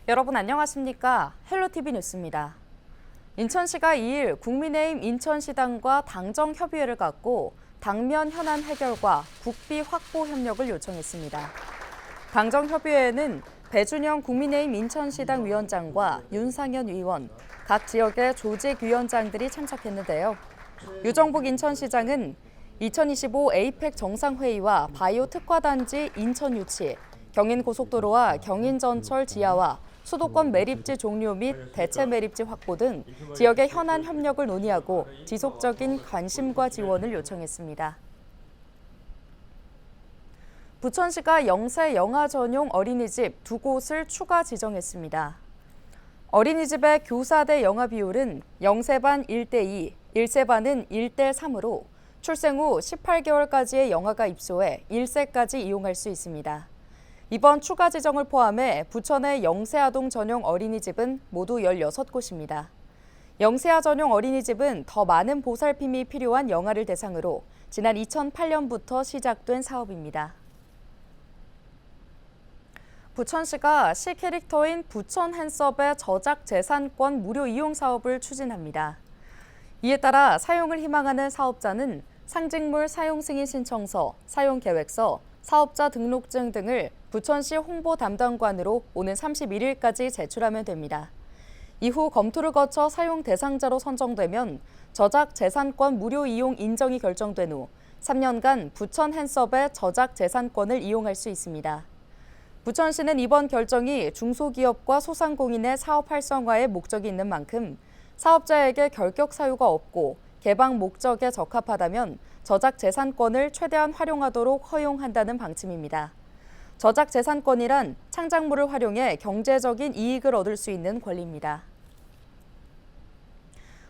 여러분 안녕하십니까? 헬로티비 뉴스입니다. 인천시가 2일 국민의힘 인천시당과 당정협의회를 갖고 당면 현안 해결과 국비 확보 협력을 요청했습니다. 당정협의회에는 배준영 국민의힘 인천시당 위원장과 윤상현 의원, 각 지역의 조직위원장들이 참석했는데요. 유정복 인천시장은 2025 에이펙 정상회의와 바이오 특화단지 인천 유치, 경인고속도로와 경인전철 지하화, 수도권 매립지 종료 및 대체 매립지 확보 등 지역의 현안 협력을 논의하고 지속적인 관심과 지원을 요청했습니다. 부천시가 영세 영아 전용 어린이집 2곳을 추가 지정했습니다. 어린이집의 교사대 영아 비율은 영세반 1대2, 1세반은 1대3으로 출생 후 18개월까지의 영아가 입소해 1세까지 이용할 수 있습니다. 이번 추가 지정을 포함해 부천의 영세아동 전용 어린이집은 모두 16곳입니다. 영세아 전용 어린이집은 더 많은 보살핌이 필요한 영아를 대상으로 지난 2008년부터 시작된 사업입니다. 부천시가 시 캐릭터인 부천 핸섬의 저작 재산권 무료 이용 사업을 추진합니다. 이에 따라 사용을 희망하는 사업자는 상징물 사용 승인 신청서, 사용 계획서, 사업자 등록증 등을 부천시 홍보 담당관으로 오는 31일까지 제출하면 됩니다. 이후 검토를 거쳐 사용 대상자로 선정되면 저작 재산권 무료 이용 인정이 결정된 후 3년간 부천 핸섬의 저작 재산권을 이용할 수 있습니다. 부천시는 이번 결정이 중소기업과 소상공인의 사업 활성화에 목적이 있는 만큼 사업자에게 결격 사유가 없고 개방 목적에 적합하다면 저작 재산권을 최대한 활용하도록 허용한다는 방침입니다. 저작 재산권이란 창작물을 활용해 경제적인 이익을 얻을 수 있는 권리입니다.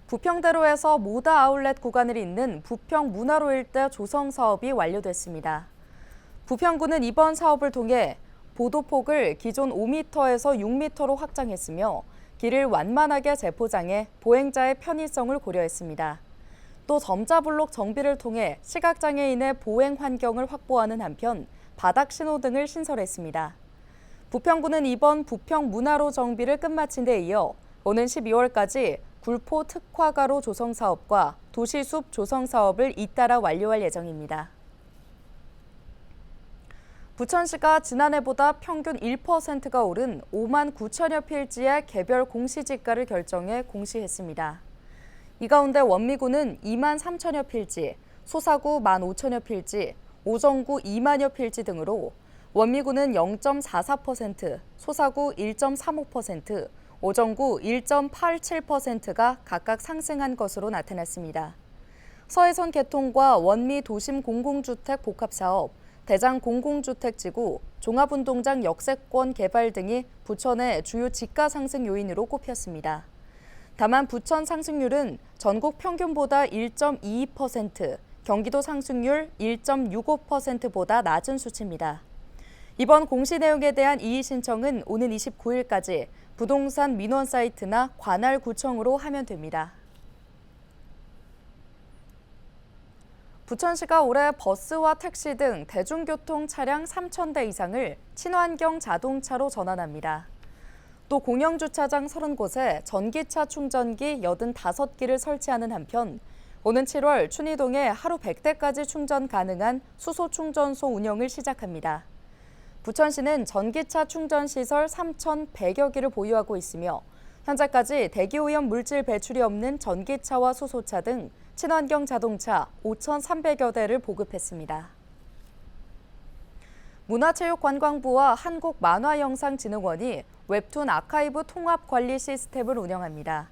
부평대로에서 모다 아울렛 구간을 잇는 부평 문화로 일대 조성 사업이 완료됐습니다. 부평구는 이번 사업을 통해 보도폭을 기존 5m에서 6m로 확장했으며 길을 완만하게 재포장해 보행자의 편의성을 고려했습니다. 또 점자블록 정비를 통해 시각장애인의 보행 환경을 확보하는 한편 바닥 신호등을 신설했습니다. 부평구는 이번 부평 문화로 정비를 끝마친 데 이어 오는 12월까지 굴포 특화가로 조성 사업과 도시숲 조성 사업을 잇따라 완료할 예정입니다. 부천시가 지난해보다 평균 1%가 오른 5만 9천여 필지의 개별 공시지가를 결정해 공시했습니다. 이 가운데 원미구는 2만 3천여 필지, 소사구 1만 5천여 필지, 오정구 2만여 필지 등으로 원미구는 0.44%, 소사구 1.35%, 오정구 1.87%가 각각 상승한 것으로 나타났습니다. 서해선 개통과 원미 도심 공공주택 복합사업, 대장 공공주택지구, 종합운동장 역세권 개발 등이 부천의 주요 지가 상승 요인으로 꼽혔습니다. 다만 부천 상승률은 전국 평균보다 1.22%, 경기도 상승률 1.65%보다 낮은 수치입니다. 이번 공시 내용에 대한 이의 신청은 오는 29일까지 부동산 민원 사이트나 관할구청으로 하면 됩니다. 부천시가 올해 버스와 택시 등 대중교통 차량 3,000대 이상을 친환경 자동차로 전환합니다. 또 공영주차장 30곳에 전기차 충전기 85기를 설치하는 한편 오는 7월 춘희동에 하루 100대까지 충전 가능한 수소충전소 운영을 시작합니다. 부천시는 전기차 충전시설 3,100여 기를 보유하고 있으며 현재까지 대기오염 물질 배출이 없는 전기차와 수소차 등 친환경 자동차 5,300여 대를 보급했습니다. 문화체육관광부와 한국만화영상진흥원이 웹툰 아카이브 통합관리 시스템을 운영합니다.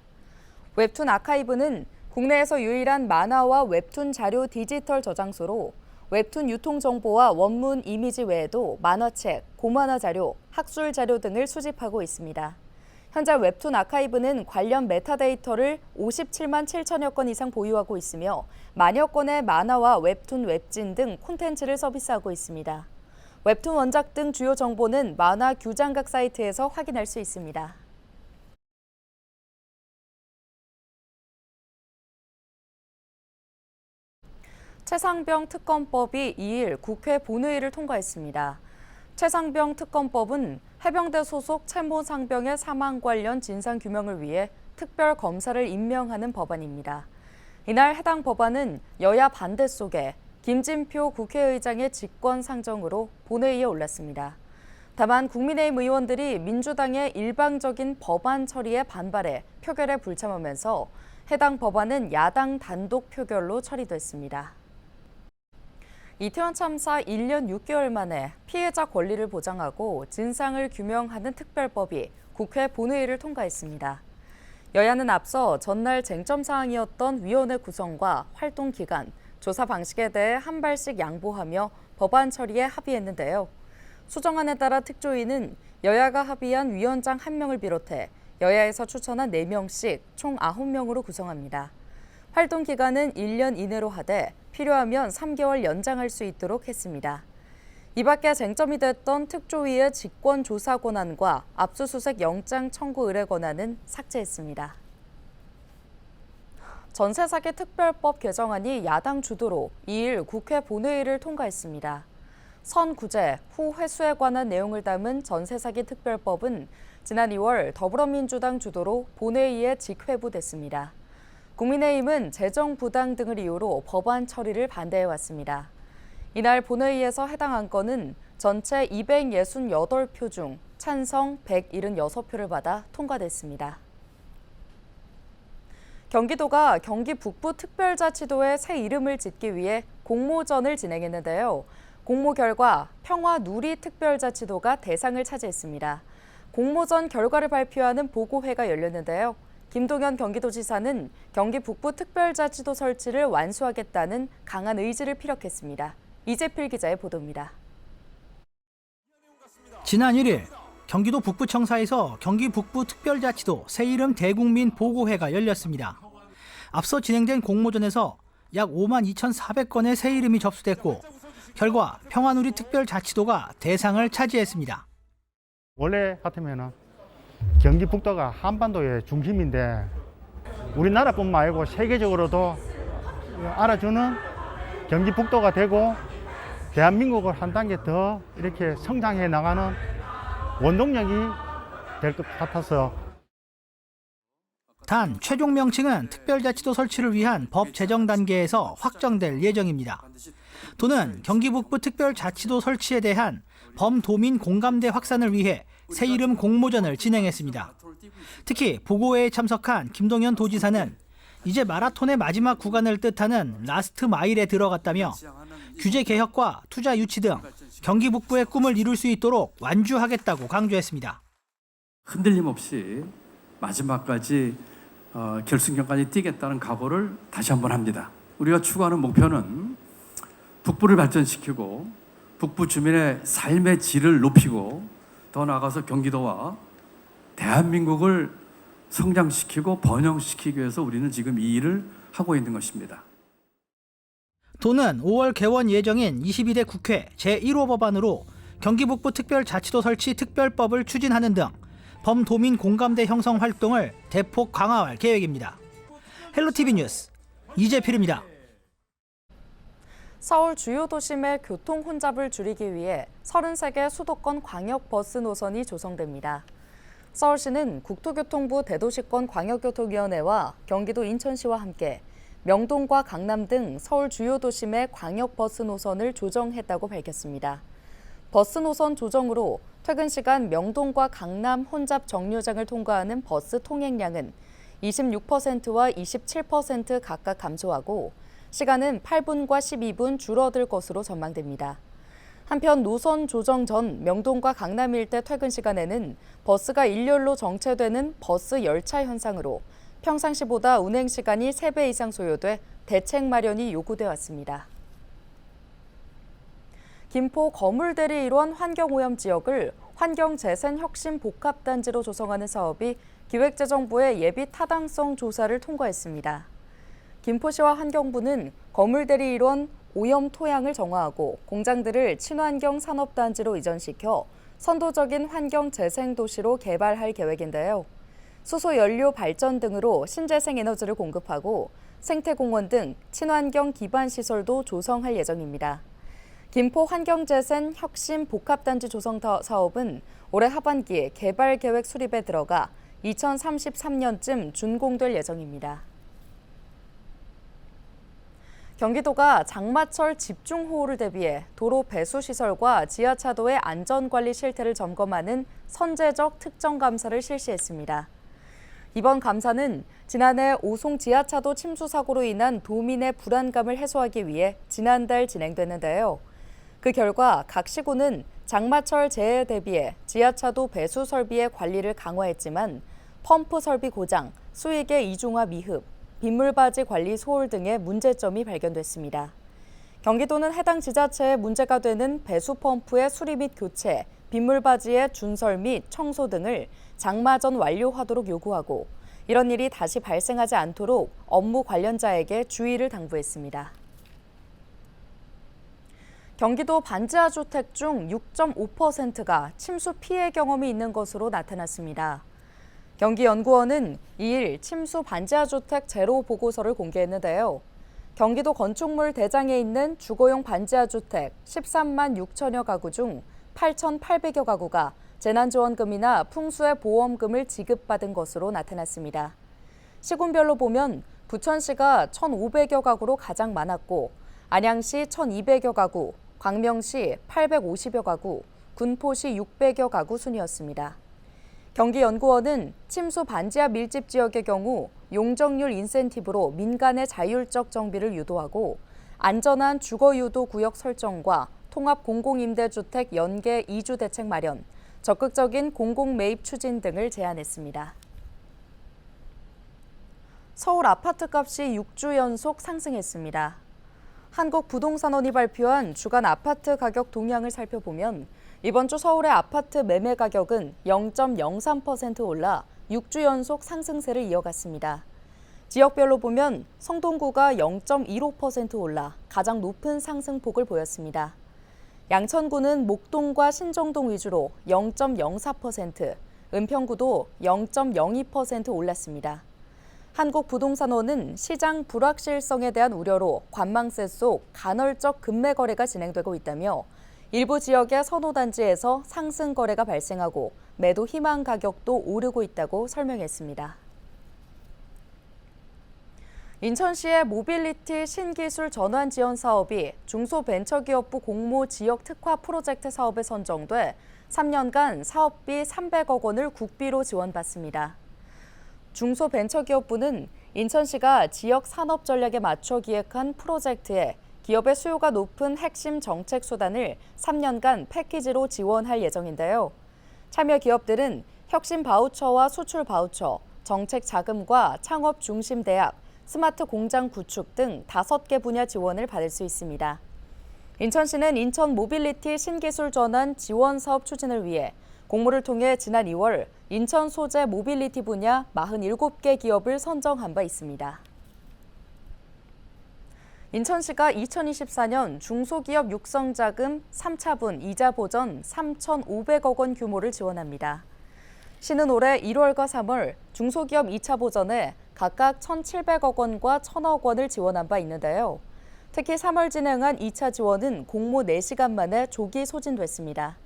웹툰 아카이브는 국내에서 유일한 만화와 웹툰 자료 디지털 저장소로 웹툰 유통 정보와 원문 이미지 외에도 만화책, 고만화 자료, 학술 자료 등을 수집하고 있습니다. 현재 웹툰 아카이브는 관련 메타데이터를 57만 7천여 건 이상 보유하고 있으며 만여 건의 만화와 웹툰, 웹진 등 콘텐츠를 서비스하고 있습니다. 웹툰 원작 등 주요 정보는 만화 규장각 사이트에서 확인할 수 있습니다. 최상병 특검법이 2일 국회 본회의를 통과했습니다. 최상병 특검법은 해병대 소속 참모 상병의 사망 관련 진상 규명을 위해 특별 검사를 임명하는 법안입니다. 이날 해당 법안은 여야 반대 속에 김진표 국회의장의 직권상정으로 본회의에 올랐습니다. 다만 국민의힘 의원들이 민주당의 일방적인 법안 처리에 반발해 표결에 불참하면서 해당 법안은 야당 단독 표결로 처리됐습니다. 이태원 참사 1년 6개월 만에 피해자 권리를 보장하고 진상을 규명하는 특별법이 국회 본회의를 통과했습니다. 여야는 앞서 전날 쟁점 사항이었던 위원회 구성과 활동 기간, 조사 방식에 대해 한 발씩 양보하며 법안 처리에 합의했는데요. 수정안에 따라 특조위는 여야가 합의한 위원장 1명을 비롯해 여야에서 추천한 4명씩 총 9명으로 구성합니다. 활동 기간은 1년 이내로 하되 필요하면 3개월 연장할 수 있도록 했습니다. 이 밖에 쟁점이 됐던 특조위의 직권 조사 권한과 압수수색 영장 청구 의뢰 권한은 삭제했습니다. 전세 사기 특별법 개정안이 야당 주도로 2일 국회 본회의를 통과했습니다. 선구제, 후 회수에 관한 내용을 담은 전세 사기 특별법은 지난 2월 더불어민주당 주도로 본회의에 직회부됐습니다. 국민의힘은 재정 부당 등을 이유로 법안 처리를 반대해왔습니다. 이날 본회의에서 해당 안건은 전체 268표 중 찬성 176표를 받아 통과됐습니다. 경기도가 경기 북부 특별자치도에 새 이름을 짓기 위해 공모전을 진행했는데요. 공모 결과 평화누리특별자치도가 대상을 차지했습니다. 공모전 결과를 발표하는 보고회가 열렸는데요. 김동연 경기도지사는 경기 북부 특별자치도 설치를 완수하겠다는 강한 의지를 피력했습니다. 이재필 기자의 보도입니다. 지난 1일 경기도 북부청사에서 경기 북부 특별자치도 새 이름 대국민 보고회가 열렸습니다. 앞서 진행된 공모전에서 약 52,400건의 새 이름이 접수됐고 결과 평화누리 특별자치도가 대상을 차지했습니다. 원래 같으면 경기 북도가 한반도의 중심인데 우리나라뿐만 아니고 세계적으로도 알아주는 경기 북도가 되고 대한민국을 한 단계 더 이렇게 성장해 나가는 원동력이 될 것 같아서. 단 최종 명칭은 특별자치도 설치를 위한 법 제정 단계에서 확정될 예정입니다. 도는 경기 북부 특별자치도 설치에 대한 범도민 공감대 확산을 위해 새 이름 공모전을 진행했습니다. 특히 보고회에 참석한 김동연 도지사는 이제 마라톤의 마지막 구간을 뜻하는 라스트 마일에 들어갔다며 규제 개혁과 투자 유치 등 경기 북부의 꿈을 이룰 수 있도록 완주하겠다고 강조했습니다. 흔들림 없이 마지막까지 결승전까지 뛰겠다는 각오를 다시 한번 합니다. 우리가 추구하는 목표는 북부를 발전시키고 북부 주민의 삶의 질을 높이고 더 나아가서 경기도와 대한민국을 성장시키고 번영시키기 위해서 우리는 지금 이 일을 하고 있는 것입니다. 도는 5월 개원 예정인 22대 국회 제1호 법안으로 경기 북부 특별자치도 설치 특별법을 추진하는 등 범도민 공감대 형성 활동을 대폭 강화할 계획입니다. 헬로티비 뉴스 이재필입니다. 서울 주요 도심의 교통 혼잡을 줄이기 위해 33개 수도권 광역버스 노선이 조성됩니다. 서울시는 국토교통부 대도시권 광역교통위원회와 경기도 인천시와 함께 명동과 강남 등 서울 주요 도심의 광역버스 노선을 조정했다고 밝혔습니다. 버스 노선 조정으로 퇴근 시간 명동과 강남 혼잡 정류장을 통과하는 버스 통행량은 26%와 27% 각각 감소하고 시간은 8분과 12분 줄어들 것으로 전망됩니다. 한편 노선 조정 전 명동과 강남 일대 퇴근 시간에는 버스가 일렬로 정체되는 버스 열차 현상으로 평상시보다 운행 시간이 3배 이상 소요돼 대책 마련이 요구돼 왔습니다. 김포 거물대리 일원 환경오염 지역을 환경재생혁신복합단지로 조성하는 사업이 기획재정부의 예비 타당성 조사를 통과했습니다. 김포시와 환경부는 거물대리 일원 오염 토양을 정화하고 공장들을 친환경 산업단지로 이전시켜 선도적인 환경재생도시로 개발할 계획인데요. 수소연료 발전 등으로 신재생 에너지를 공급하고 생태공원 등 친환경 기반 시설도 조성할 예정입니다. 김포 환경재생 혁신 복합단지 조성 사업은 올해 하반기 개발 계획 수립에 들어가 2033년쯤 준공될 예정입니다. 경기도가 장마철 집중호우를 대비해 도로 배수 시설과 지하차도의 안전관리 실태를 점검하는 선제적 특정 감사를 실시했습니다. 이번 감사는 지난해 오송 지하차도 침수 사고로 인한 도민의 불안감을 해소하기 위해 지난달 진행됐는데요. 그 결과 각 시군은 장마철 재해에 대비해 지하차도 배수 설비의 관리를 강화했지만 펌프 설비 고장, 수익의 이중화 미흡, 빗물바지 관리 소홀 등의 문제점이 발견됐습니다. 경기도는 해당 지자체에 문제가 되는 배수 펌프의 수리 및 교체, 빗물바지의 준설 및 청소 등을 장마 전 완료하도록 요구하고 이런 일이 다시 발생하지 않도록 업무 관련자에게 주의를 당부했습니다. 경기도 반지하 주택 중 6.5%가 침수 피해 경험이 있는 것으로 나타났습니다. 경기연구원은 2일 침수 반지하 주택 제로 보고서를 공개했는데요. 경기도 건축물 대장에 있는 주거용 반지하 주택 13만 6천여 가구 중 8,800여 가구가 재난지원금이나 풍수의 보험금을 지급받은 것으로 나타났습니다. 시군별로 보면 부천시가 1,500여 가구로 가장 많았고 안양시 1,200여 가구, 광명시 850여 가구, 군포시 600여 가구 순이었습니다. 경기연구원은 침수 반지하 밀집 지역의 경우 용적률 인센티브로 민간의 자율적 정비를 유도하고 안전한 주거유도 구역 설정과 통합 공공임대주택 연계 이주 대책 마련, 적극적인 공공매입 추진 등을 제안했습니다. 서울 아파트값이 6주 연속 상승했습니다. 한국부동산원이 발표한 주간 아파트 가격 동향을 살펴보면 이번 주 서울의 아파트 매매 가격은 0.03% 올라 6주 연속 상승세를 이어갔습니다. 지역별로 보면 성동구가 0.15% 올라 가장 높은 상승폭을 보였습니다. 양천구는 목동과 신정동 위주로 0.04%, 은평구도 0.02% 올랐습니다. 한국부동산원은 시장 불확실성에 대한 우려로 관망세 속 간헐적 급매 거래가 진행되고 있다며 일부 지역의 선호단지에서 상승 거래가 발생하고 매도 희망 가격도 오르고 있다고 설명했습니다. 인천시의 모빌리티 신기술 전환 지원 사업이 중소벤처기업부 공모 지역 특화 프로젝트 사업에 선정돼 3년간 사업비 300억 원을 국비로 지원받습니다. 중소벤처기업부는 인천시가 지역 산업 전략에 맞춰 기획한 프로젝트에 기업의 수요가 높은 핵심 정책 수단을 3년간 패키지로 지원할 예정인데요. 참여 기업들은 혁신 바우처와 수출 바우처, 정책 자금과 창업 중심 대학, 스마트 공장 구축 등 5개 분야 지원을 받을 수 있습니다. 인천시는 인천 모빌리티 신기술 전환 지원 사업 추진을 위해 공모를 통해 지난 2월 인천 소재 모빌리티 분야 47개 기업을 선정한 바 있습니다. 인천시가 2024년 중소기업 육성자금 3차분 이자 보전 3,500억 원 규모를 지원합니다. 시는 올해 1월과 3월 중소기업 2차 보전에 각각 1,700억 원과 1,000억 원을 지원한 바 있는데요. 특히 3월 진행한 2차 지원은 공모 4시간 만에 조기 소진됐습니다.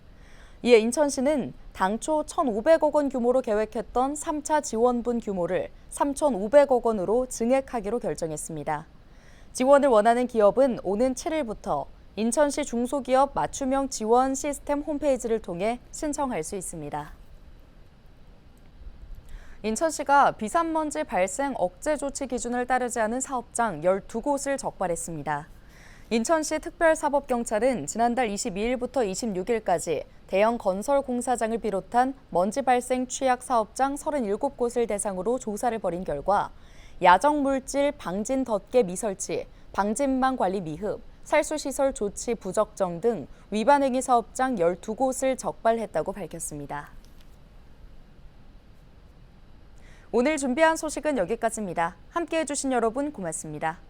이에 인천시는 당초 1,500억 원 규모로 계획했던 3차 지원분 규모를 3,500억 원으로 증액하기로 결정했습니다. 지원을 원하는 기업은 오는 7일부터 인천시 중소기업 맞춤형 지원 시스템 홈페이지를 통해 신청할 수 있습니다. 인천시가 비산먼지 발생 억제 조치 기준을 따르지 않은 사업장 12곳을 적발했습니다. 인천시 특별사법경찰은 지난달 22일부터 26일까지 대형 건설 공사장을 비롯한 먼지 발생 취약 사업장 37곳을 대상으로 조사를 벌인 결과 야적물질 방진 덧개 미설치, 방진망 관리 미흡, 살수시설 조치 부적정 등 위반 행위 사업장 12곳을 적발했다고 밝혔습니다. 오늘 준비한 소식은 여기까지입니다. 함께해 주신 여러분 고맙습니다.